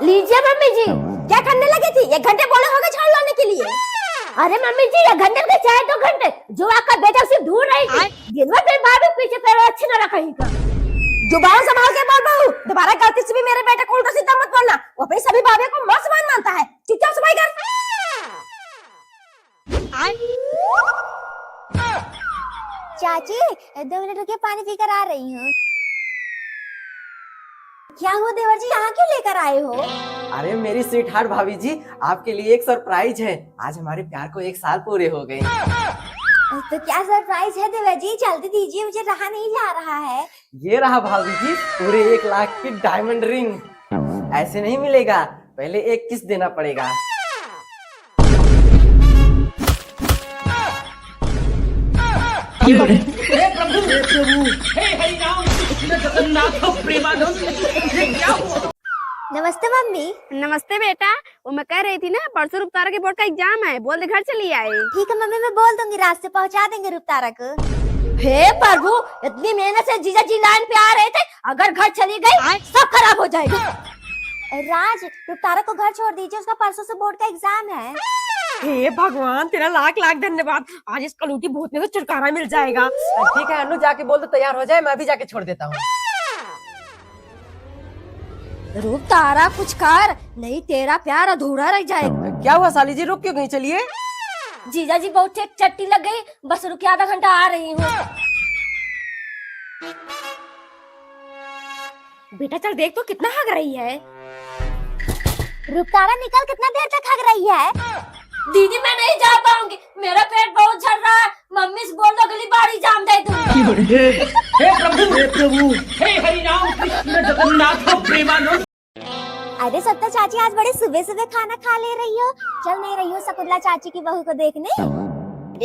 लीजिए मम्मी जी। क्या करने लगी थी? 1 घंटे बोले होंगे झाड़ू लाने के लिए। अरे मम्मी जी, 1 घंटे के चाहे 2 घंटे, जो आपका बेटा उसे ढूंढ रही थी। दिन भर फिर भाभी पीछे पैर अच्छी न रखा ही का। जुबान संभाल के बोल बहू, दोबारा गलती से भी मेरे बेटे को उल्टा सीधा मत बोलना। वो अपनी सभी भाभी को मस्त मान मानता है। चुपचाप सफाई कर। चाची 2 मिनट रुकिए, पानी पीकर आ रही हूँ। क्या हुआ देवर जी, यहाँ क्यों लेकर आए हो? अरे मेरी स्वीट हार्ट भाभी जी, आपके लिए एक सरप्राइज है। आज हमारे प्यार को 1 साल पूरे हो गए। तो क्या सरप्राइज है देवर जी? जल्दी दीजिए, मुझे रहा नहीं जा रहा है। ये रहा भाभी जी, पूरे 1 लाख की डायमंड रिंग। ऐसे नहीं मिलेगा, पहले एक किस देना पड़ेगा। हे प्रभु, हे प्रभु, हे हरि राम कृष्ण जगन्नाथ प्रेमानंद। ये क्या हुआ? नमस्ते मम्मी। नमस्ते बेटा। वो मैं कह रही थी ना, परसों रुपतारा के बोर्ड का एग्जाम है, बोल दे घर चली आए। ठीक है मम्मी, मैं बोल दूंगी, रास्ते पहुंचा देंगे रुपतारा को। हे प्रभु, इतनी मेहनत से जीजा जी लाइन पे आ रहे थे, अगर घर चली गई सब खराब हो जाएगा। राज, रुपतारा को घर छोड़ दीजिए, उसका परसों से बोर्ड का एग्जाम है। हे भगवान, तेरा लाख लाख धन्यवाद। आज इस कलूटी भूतने से छुटकारा मिल जाएगा। ठीक है अनु, जाके बोल दो तैयार हो जाए, मैं भी जाके छोड़ देता हूँ। रूप तारा कुछ कर, नहीं तेरा प्यार अधूरा रह जाएगा। क्या हुआ साली जी, रुक क्यों गई? चलिए। जीजा जी बहुत चट्टी लग गई, बस रुके, आधा घंटा आ रही हूँ। बेटा चल देख तो कितना हग रही है। रुपतारा निकल, कितना देर तक हग रही है? दीदी मैं नहीं जा पाऊंगी, मेरा पेट बहुत झड़ रहा है। मम्मी से बोल दो अगली बार एग्जाम दे दूंगी। हे प्रभु, हे प्रभु, हे हरि राम कृष्ण जगन्नाथ प्रेमानंद। अरे सत्ता चाची, आज बड़े सुबह सुबह खाना खा ले रही हो। चल नहीं रही हो शकुंतला चाची की बहू को देखने?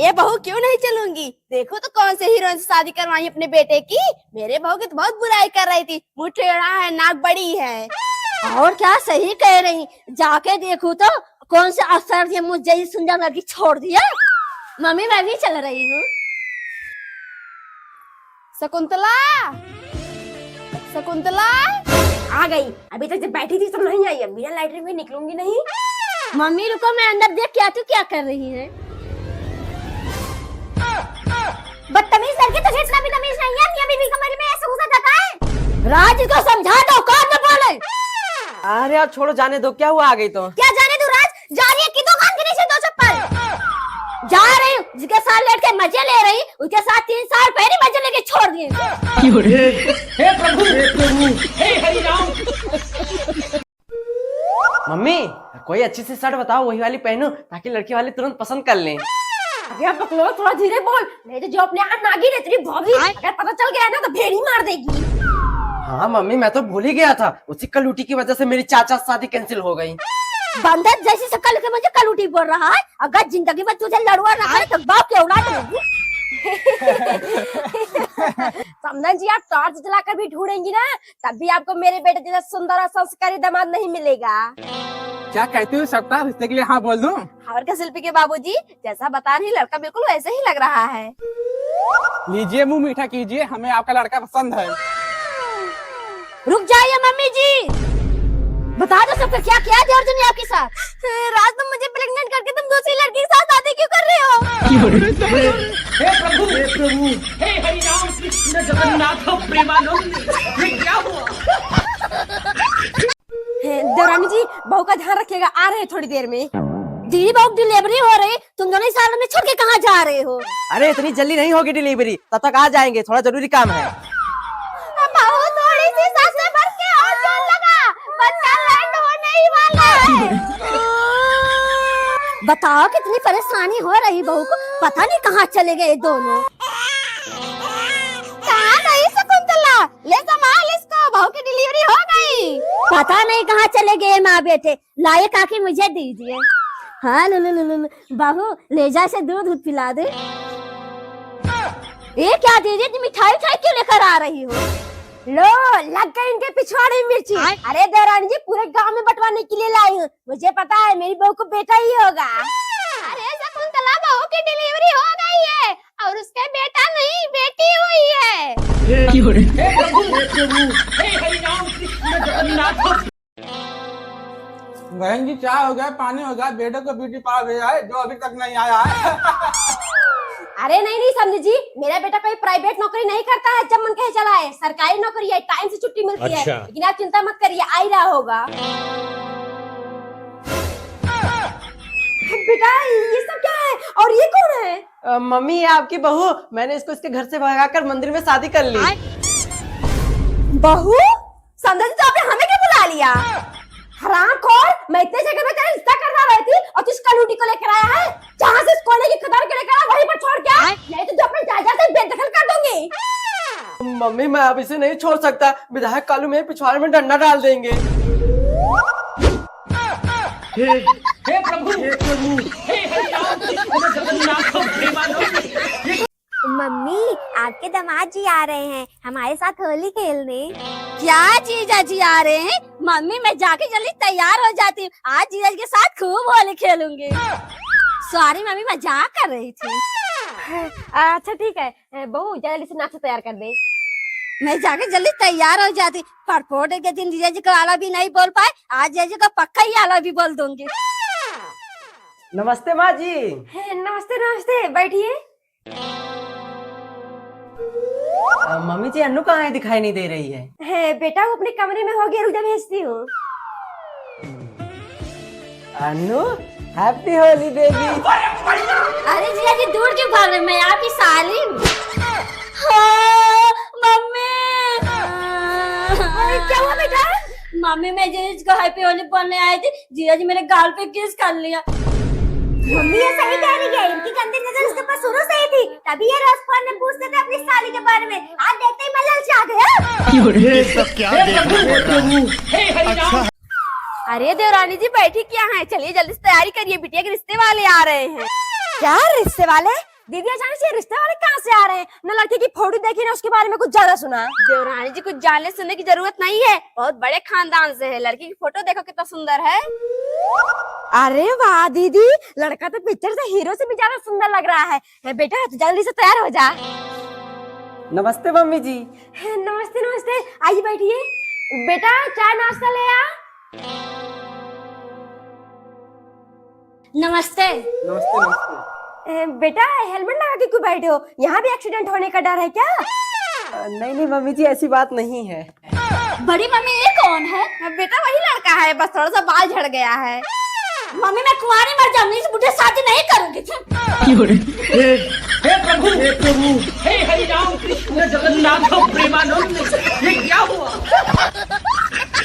ये बहू क्यों नहीं चलूंगी? देखो तो कौन से हीरोइन से शादी करवाई अपने बेटे की। मेरे बहू की तो बहुत बुराई कर रही थी, मुँह टेढ़ा है, नाक बड़ी है। और क्या सही कह रही, जाके देखूं तो कौन से अफसर ने मुझे ही सुंदर लड़की छोड़ दिया। मम्मी मैं भी चल रही हूँ। शकुंतला, शकुंतला आ गई, अभी तक जब बैठी थी सब नहीं आई, अब बिना लाइट में निकलूंगी नहीं। मम्मी रुको, मैं अंदर देख के आती हूँ क्या कर रही है। बदतमीज लड़की, तुझे इतना भी तमीज नहीं है? मियां बीवी कमरे में ऐसे घुसा जाता है? राज को समझा दो, कौन न बोले। अरे यार छोड़ो, जाने दो, क्या हुआ आ गई तो? क्या जाने तू राज, जा रही है कि दुकान के नीचे 2 चप्पल? जा रही हूँ, जिसके साथ लेट के मजे ले रही, उसके साथ 3 साल पहले मजे लेके छोड़ दिए। हे प्रभु, हे प्रभु, हे हरि राम। मम्मी कोई अच्छी सी शर्ट बताओ, वही वाली पहनो ताकि लड़की वाले तुरंत पसंद कर लें। अरे पकड़ो, थोड़ा धीरे बोल, नहीं तो जो अपने यहाँ नागिन है तेरी भाभी, अगर पता चल गया ना तो भेड़ी मार देगी। हाँ मम्मी, मैं तो भूल ही गया था, उसी कलूटी की वजह से मेरी चाचा शादी कैंसिल हो गई। बंदर जैसी शक्ल के मुझे कलूटी बोल रहा है, अगर जिंदगी में तुझे लड़वा ना है तो बाप के औलाद होगी। समझन जी, आप टॉर्च जलाकर भी ढूंढेंगी ना, तब भी आपको मेरे बेटे जैसा सुंदर और संस्कारी दामाद नहीं मिलेगा। क्या कहती हो सप्ताह, रिश्ते के लिए हाँ बोल दूं? और क्या शिल्पी के बाबूजी, जैसा बता रही लड़का बिल्कुल वैसे ही लग रहा है। लीजिए, मुंह मीठा कीजिए, हमें आपका लड़का पसंद है। रुक जाइए मम्मी जी, बता दो सबको क्या किया थे अर्जुन ने आपके साथ। राज, तुम मुझे प्रेग्नेंट करके तुम दूसरी लड़की के साथ शादी क्यों कर रहे हो? हे प्रभु, हे प्रभु, हे हरि राम कृष्ण जगन्नाथ प्रेमानंद। ये क्या हुआ? देवरानी जी, बहू का ध्यान रखिएगा, आ रहे हैं थोड़ी देर में। दीदी बहू डिलीवरी हो रही, तुम दोनों साल में छोड़ के कहाँ जा रहे हो? अरे इतनी जल्दी नहीं होगी डिलीवरी, तब तक आ जाएंगे, थोड़ा जरूरी काम है। बहू थोड़ी सी सांसें भर के और जोर लगा, बच्चा लैंड होने ही वाला है। बताओ कितनी परेशानी हो रही बहू को, पता नहीं कहाँ चले गए दोनों। कहाँ गई शकुंतला? ले संभाल इसको, बहू की डिलीवरी हो गई। पता नहीं कहाँ चले गए माँ बेटे, लाए काकी मुझे दीजिए। हाँ लो, बहू ले जा, से दूध पिला दे। ये क्या दीदी, तुम मिठाई क्यों लेकर आ रही हो? लो, लग गई इनके पिछवाड़े मिर्ची। अरे देवरानी जी, पूरे गांव में बंटवाने के लिए लाई हूँ, मुझे पता है मेरी बहू को बेटा ही होगा। अरे शकुंतला, बहू की डिलीवरी हो गई है और उसके बेटा नहीं बेटी हुई है। हे प्रभु, हे प्रभु, हे हरि राम कृष्ण जगन्नाथ। बहन जी चाय हो गया, पानी हो गया, बेटे को ब्यूटी पार्लर भेजा है जो अभी तक नहीं आया है। अरे नहीं समझी जी, मेरा बेटा कोई प्राइवेट नौकरी नहीं करता है, जब मन कहे चला है। सरकारी नौकरी है, टाइम से छुट्टी मिलती है। लेकिन आप चिंता मत करिए, आ ही रहा होगा। बेटा ये सब क्या है और ये कौन है? मम्मी ये आपकी बहू। मैंने इसको इसके घर से भगाकर मंदिर में शादी कर ली। बहू? समझी तो आपने हमें क्यों बुला लिया? हरामखोर, मैं इतने जगह में तेरा रिश्ता करवा रही थी और तू इस कलूटी को लेकर आया है। जहाँ से इस कोने की खदान के लेकर आया वहीं पर छोड़ के आ, नहीं तो अपने जायदाद से बेदखल कर दूंगी। मम्मी मैं अब इसे नहीं छोड़ सकता, विधायक कालू मेरे पिछवाड़े में डंडा डाल देंगे। हे प्रभु, हे हरि राम कृष्ण जगन्नाथ प्रेमानंद। मम्मी आपके दामाद जी आ रहे हैं हमारे साथ होली खेलने। क्या जीजा जी आ रहे हैं? मम्मी मैं जाके जल्दी तैयार हो जाती हूँ, आज जीजा जी के साथ खूब होली खेलूंगी। सॉरी मम्मी, मजाक कर रही थी। अच्छा ठीक है बहू, जल्दी से नाश्ता तैयार कर दे। मैं जाके जल्दी तैयार हो जाती। परपोट के दिन जीजा जी को आला भी नहीं बोल पाए, आज जीजा जी को पक्का ही आला भी बोल दूंगी। नमस्ते माँ जी। नमस्ते नमस्ते, बैठिए। मम्मी जी अन्नू कहाँ है, दिखाई नहीं दे रही है। बेटा वो अपने कमरे में होगी, रुक जा भेजती हूँ। Annu happy Holi baby. अरे जीजा जी दूर क्यों भाग रहे, मैं आपकी साली हूँ। मम्मी क्या हुआ बेटा? मम्मी मैं जीजा को हैप्पी होली बोलने आई थी, जीजा जी मेरे गाल पे किस कर लिया। मम्मी ये सही कह रही है, इनकी गंदी नजर उसके पास शुरू से ही थी, तभी ये रोज फोन में पूछते थे अपनी साली के बारे में। आज देखते ही मैं ललचा गया। ये सब क्या देखने को मिल रहा है? अच्छा अरे देवरानी जी बैठी क्या है, चलिए जल्दी से तैयारी करिए, बिटिया के रिश्ते वाले आ रहे हैं। क्या रिश्ते वाले? दीदी अचानक से रिश्ते वाले कहाँ से आ रहे हैं? न लड़के की फोटो देखी ना उसके बारे में कुछ ज्यादा सुना। देवरानी जी कुछ जानने सुनने की जरूरत नहीं है, बहुत बड़े खानदान से है। लड़की की फोटो देखो कितना सुंदर है। अरे वाह दीदी, लड़का तो पिक्चर से हीरो से भी ज्यादा सुंदर लग रहा है। बेटा तो जल्दी से तैयार हो जा। नमस्ते मम्मी जी। नमस्ते नमस्ते, आइए बैठिए। बेटा चाय नाश्ता ले आ। नमस्ते। नमस्ते नमस्ते। बेटा हेलमेट लगा के क्यों बैठे हो? यहाँ भी एक्सीडेंट होने का डर है क्या? नहीं नहीं मम्मी जी ऐसी बात नहीं है। बड़ी मम्मी ये कौन है? बेटा वही लड़का है, बस थोड़ा सा बाल झड़ गया है। मम्मी मैं कुंवारी मर जाऊंगी, इस बुढ़े शादी नहीं करूंगी। हे प्रभु, हे हरि राम कृष्ण जगन्नाथ प्रेमानंद। ये क्या हुआ?